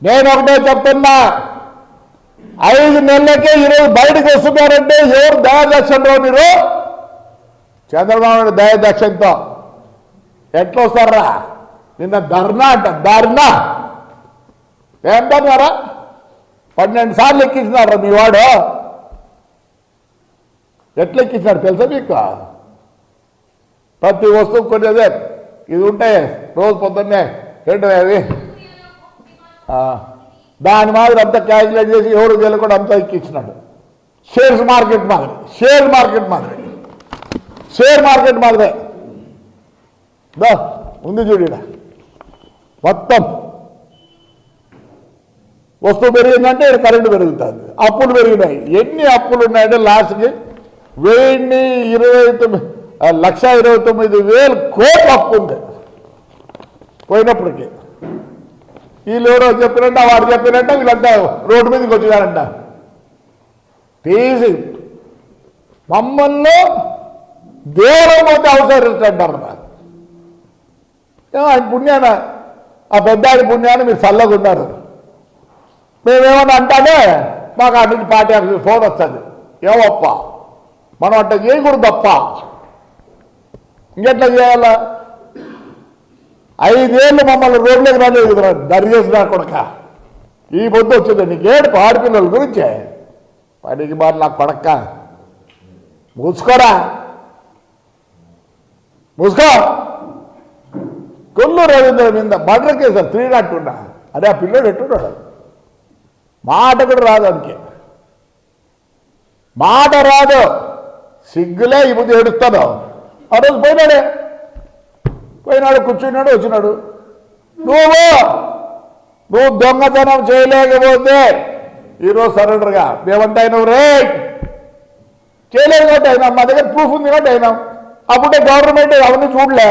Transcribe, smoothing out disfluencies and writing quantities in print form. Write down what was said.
నేను ఒకటే చెప్తున్నా, 5 నెలలకే ఈరోజు బయటకు వస్తున్నారంటే ఎవరు దయాదక్షిణలో? మీరు చంద్రబాబు నాయుడు దయాదక్షిణతో ఎట్లా వస్తారా? నిన్న ధర్నా అంట, ధర్నా ఏంటన్నారా? 12 సార్లు ఎక్కించినారా మీ వాడు? ఎట్లా ఎక్కించినాడు తెలుసా మీకు? ప్రతి వస్తువు కొనేదే ఇది ఉంటాయి, రోజు పొద్దున్నే ఏంటో అవి దాని మాదిరి అంతా క్యాల్కులేట్ చేసి ఎవరు తెలియకుండా అంతా ఎక్కించినాడు. షేర్ మార్కెట్ మాదిరి, షేర్ మార్కెట్ మాదిరి, షేర్ మార్కెట్ మాదిరే ఉంది చూడ. మొత్తం వస్తువు పెరిగిందంటే కరెంటు పెరుగుతుంది, అప్పులు పెరిగినాయి. ఎన్ని అప్పులు ఉన్నాయంటే లాస్ట్కి 1,29,000 కోట్ల అప్పు ఉంది పోయినప్పటికీ. వీళ్ళు ఎవరో చెప్పినట్ట, వాడు చెప్పినట్ట, వీళ్ళంతా రోడ్డు మీదకి వచ్చినారంట. తీసి మమ్మల్ని దేవుడు పోతే అవసరిస్తుంటారు. ఆయన పుణ్యాన, ఆ పెద్ద ఆయన పుణ్యాన్ని మీరు చల్లగా ఉన్నారు. మేమేమన్నా అంటానే మాకు ఆ నుంచి పార్టీ ఆఫీస్ ఫోన్ వస్తుంది, ఏమప్ప మనం అట్లా చేయకూడదు తప్ప ఇంకెట్లా చేయాలా? 5 ఏళ్ళు మమ్మల్ని రోడ్లోకి రాలేదు దర్జేసినా కొడక. ఈ పొద్దు వచ్చింది నీకేడు ఆడపిల్లల గురించే పనికి బారు నాకు కొడక్క. మూసుకోరా, మూసుకో. కొల్లు రవీంద్ర మీద మర్డర్ కేసు 302 అదే ఆ పిల్లడు ఎట్టున్నాడు, మాట కూడా రాదు, అందుకే మాట రాదు. సిగ్గులే ఈ ముందు ఏడుస్తాను. ఆ రోజు పోయినాడు కూర్చున్నాడు, వచ్చినాడు. నువ్వు దొంగతనం చేయలేకపోతే ఈరోజు సరెండర్గా మేమంటే అయినావు రే, చేయలేదు కాబట్టి అయినా, మా దగ్గర ప్రూఫ్ ఉంది కాబట్టి అయినాం. అప్పుడే గవర్నమెంట్ అవన్నీ చూడలే.